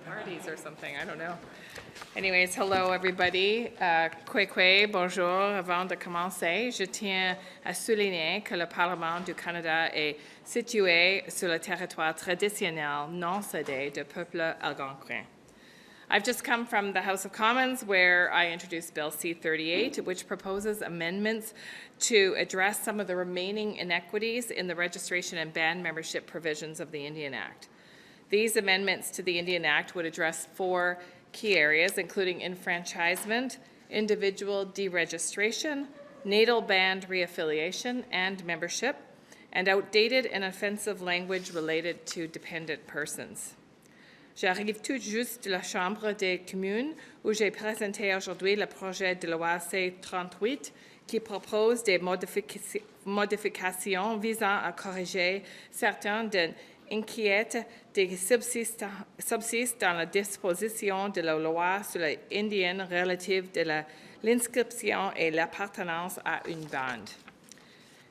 parties or something, I don't know. Anyways, hello everybody. Kwekwe, bonjour. Avant de commencer, je tiens à souligner que le Parlement du Canada est situé sur le territoire traditionnel non cédé du peuple algonquin. I've just come from the House of Commons where I introduced Bill C-38, which proposes amendments to address some of the remaining inequities in the registration and band membership provisions of the Indian Act. These amendments to the Indian Act would address 4 key areas, including enfranchisement, individual deregistration, natal band reaffiliation and membership, and outdated and offensive language related to dependent persons. J'arrive tout juste de la Chambre des communes où j'ai présenté aujourd'hui le projet de loi C-38 qui propose des modifications visant à corriger certaines des inquiétudes qui subsistent dans la disposition de la loi sur les Indiens relative de l'inscription et l'appartenance à une bande.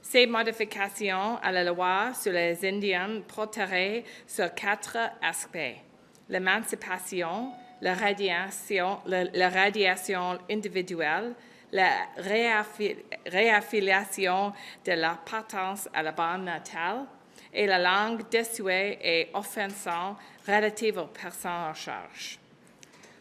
Ces modifications à la loi sur les Indiens porteraient sur 4 aspects: l'émancipation, la radiation individuelle, la réaffiliation de l'appartenance à la bande natale, et la langue désuète et offensante relative aux personnes en charge.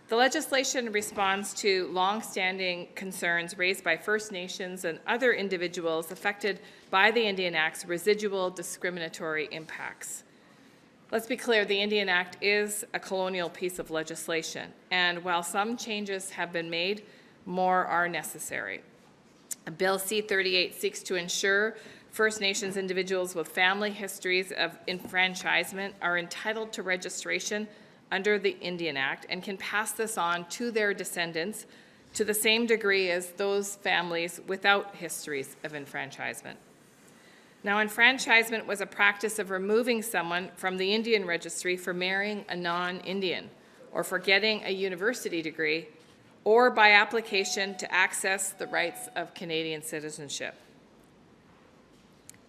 The legislation responds to long-standing concerns raised by First Nations and other individuals affected by the Indian Act's residual discriminatory impacts. Let's be clear, the Indian Act is a colonial piece of legislation, and while some changes have been made, more are necessary. Bill C-38 seeks to ensure First Nations individuals with family histories of enfranchisement are entitled to registration under the Indian Act and can pass this on to their descendants to the same degree as those families without histories of enfranchisement. Now, enfranchisement was a practice of removing someone from the Indian registry for marrying a non-Indian, or for getting a university degree, or by application to access the rights of Canadian citizenship.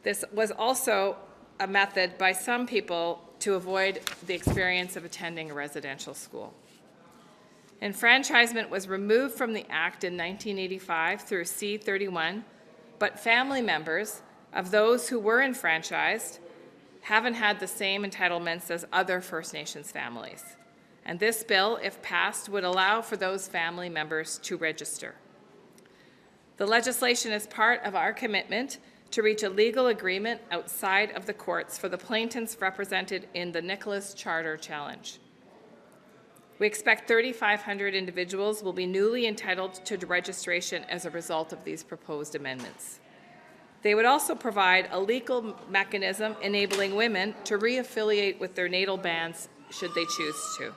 This was also a method by some people to avoid the experience of attending a residential school. Enfranchisement was removed from the Act in 1985 through C-31, but family members of those who were enfranchised haven't had the same entitlements as other First Nations families. And this bill, if passed, would allow for those family members to register. The legislation is part of our commitment to reach a legal agreement outside of the courts for the plaintiffs represented in the Nicholas Charter Challenge. We expect 3,500 individuals will be newly entitled to registration as a result of these proposed amendments. They would also provide a legal mechanism enabling women to reaffiliate with their natal bands should they choose to.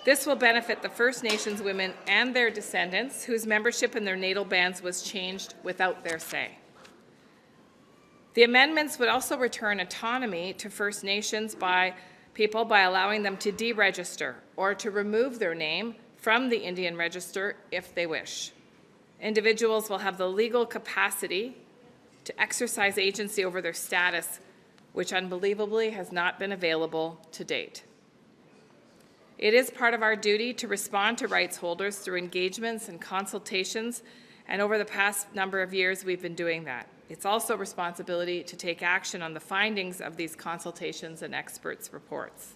This will benefit the First Nations women and their descendants whose membership in their natal bands was changed without their say. The amendments would also return autonomy to First Nations people by allowing them to deregister or to remove their name from the Indian register if they wish. Individuals will have the legal capacity to exercise agency over their status, which unbelievably has not been available to date. It is part of our duty to respond to rights holders through engagements and consultations, and over the past number of years we've been doing that. It's also a responsibility to take action on the findings of these consultations and experts' reports.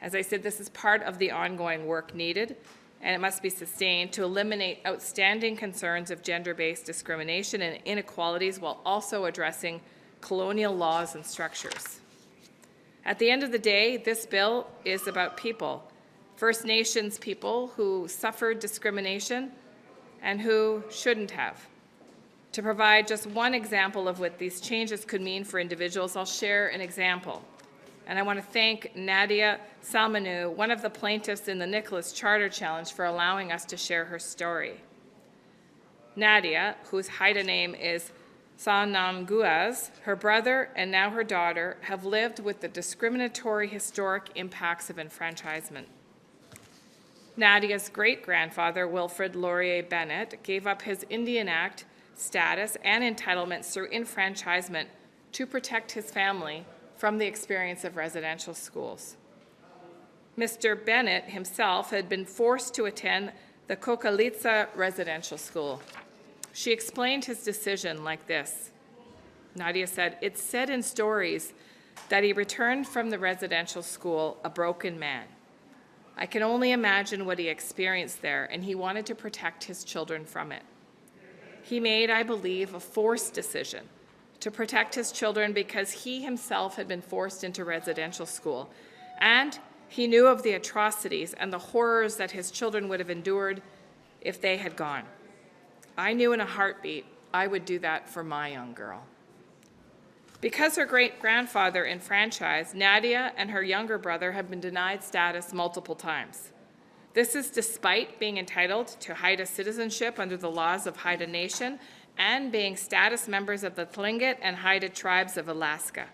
As I said, this is part of the ongoing work needed, and it must be sustained to eliminate outstanding concerns of gender-based discrimination and inequalities while also addressing colonial laws and structures. At the end of the day, this bill is about people, First Nations people who suffered discrimination and who shouldn't have. To provide just one example of what these changes could mean for individuals, I'll share an example. And I want to thank Nadia Salmanu, one of the plaintiffs in the Nicholas Charter Challenge, for allowing us to share her story. Nadia, whose Haida name is Sanamguaz, her brother and now her daughter have lived with the discriminatory historic impacts of enfranchisement. Nadia's great-grandfather, Wilfred Laurier Bennett, gave up his Indian Act status and entitlements through enfranchisement to protect his family from the experience of residential schools. Mr. Bennett himself had been forced to attend the Kokalitsa residential school. She explained his decision like this. Nadia said, "It's said in stories that he returned from the residential school a broken man. I can only imagine what he experienced there, and he wanted to protect his children from it. He made, I believe, a forced decision to protect his children because he himself had been forced into residential school, and he knew of the atrocities and the horrors that his children would have endured if they had gone. I knew in a heartbeat I would do that for my young girl." Because her great-grandfather enfranchised, Nadia and her younger brother have been denied status multiple times. This is despite being entitled to Haida citizenship under the laws of Haida Nation and being status members of the Tlingit and Haida tribes of Alaska.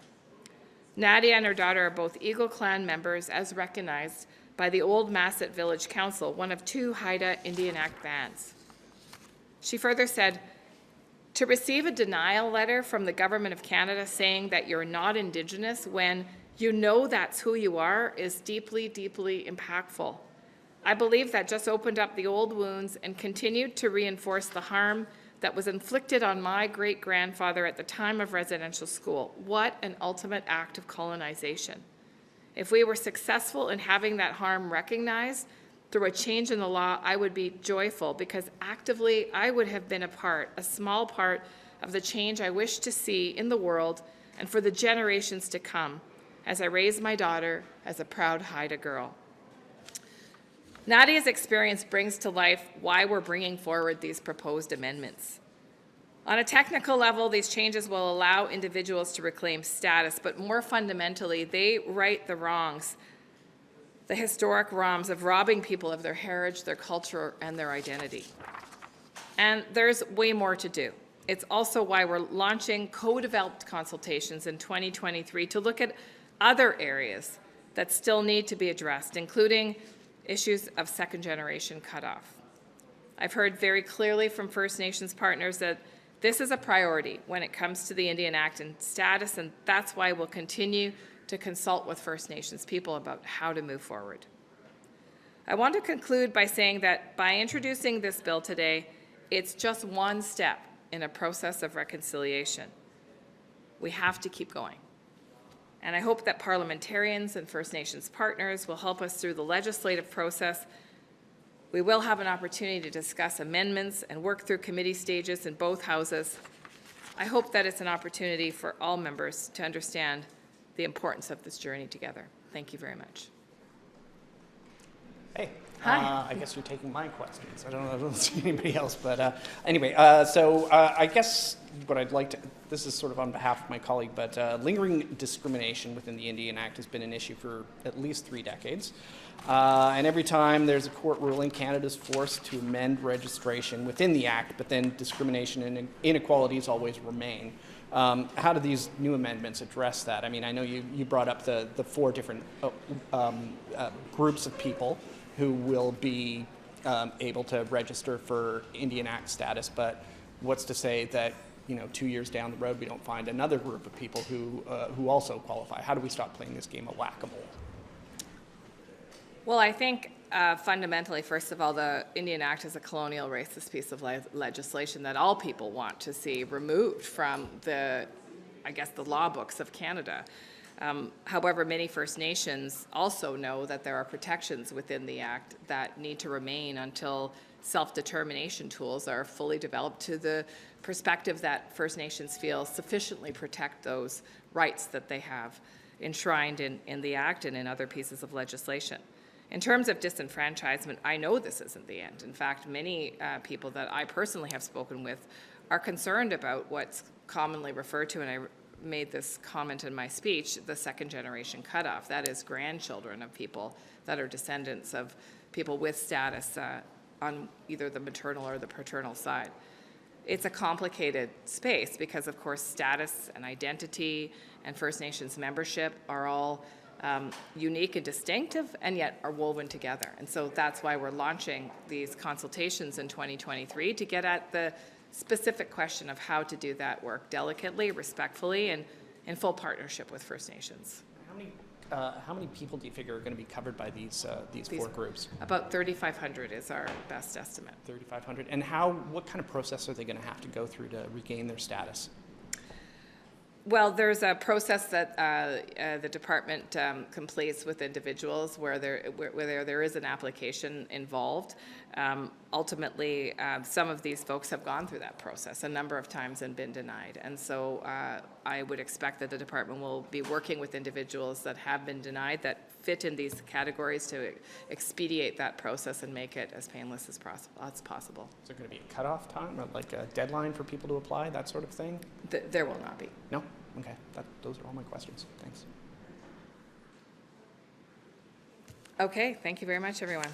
Nadia and her daughter are both Eagle Clan members as recognized by the Old Masset Village Council, one of 2 Haida Indian Act bands. She further said, "To receive a denial letter from the Government of Canada saying that you're not Indigenous when you know that's who you are is deeply, deeply impactful. I believe that just opened up the old wounds and continued to reinforce the harm that was inflicted on my great-grandfather at the time of residential school. What an ultimate act of colonization. If we were successful in having that harm recognized through a change in the law, I would be joyful because actively I would have been a small part of the change I wish to see in the world and for the generations to come as I raise my daughter as a proud Haida girl." Nadia's experience brings to life why we're bringing forward these proposed amendments. On a technical level, these changes will allow individuals to reclaim status, but more fundamentally, they right the wrongs, the historic wrongs of robbing people of their heritage, their culture, and their identity. And there's way more to do. It's also why we're launching co-developed consultations in 2023 to look at other areas that still need to be addressed, including issues of second-generation cutoff. I've heard very clearly from First Nations partners that this is a priority when it comes to the Indian Act and status, and that's why we'll continue to consult with First Nations people about how to move forward. I want to conclude by saying that by introducing this bill today, it's just one step in a process of reconciliation. We have to keep going. And I hope that parliamentarians and First Nations partners will help us through the legislative process. We will have an opportunity to discuss amendments and work through committee stages in both houses. I hope that it's an opportunity for all members to understand the importance of this journey together. Thank you very much. Hey. Hi. I guess you're taking my questions. I don't see anybody else, but anyway, so I guess what I'd like to, this is sort of on behalf of my colleague, but lingering discrimination within the Indian Act has been an issue for at least 3 decades. And every time there's a court ruling, Canada's forced to amend registration within the Act, but then discrimination and inequalities always remain. How do these new amendments address that? I mean, I know you brought up the 4 different groups of people who will be able to register for Indian Act status, but what's to say that 2 years down the road we don't find another group of people who also qualify? How do we stop playing this game of whack-a-mole? Well, I think fundamentally, first of all, the Indian Act is a colonial racist piece of legislation that all people want to see removed from the law books of Canada. However, many First Nations also know that there are protections within the Act that need to remain until self-determination tools are fully developed to the perspective that First Nations feel sufficiently protect those rights that they have enshrined in the Act and in other pieces of legislation. In terms of disenfranchisement, I know this isn't the end. In fact, many people that I personally have spoken with are concerned about what's commonly referred to, and I made this comment in my speech, the second-generation cutoff. That is grandchildren of people that are descendants of people with status on either the maternal or the paternal side. It's a complicated space because, of course, status and identity and First Nations membership are all unique and distinctive and yet are woven together. And so that's why we're launching these consultations in 2023 to get at the specific question of how to do that work delicately, respectfully, and in full partnership with First Nations. How many how many people do you figure are going to be covered by these four groups? About 3,500 is our best estimate. 3,500. And what kind of process are they going to have to go through to regain their status? Well, there's a process that the department completes with individuals where there is an application involved. Ultimately, some of these folks have gone through that process a number of times and been denied. And so I would expect that the department will be working with individuals that have been denied that fit in these categories to expedite that process and make it as painless as possible. Is there going to be a cutoff time, or like a deadline for people to apply, that sort of thing? There will not be. No? Okay. Those are all my questions. Thanks. Okay. Thank you very much, everyone.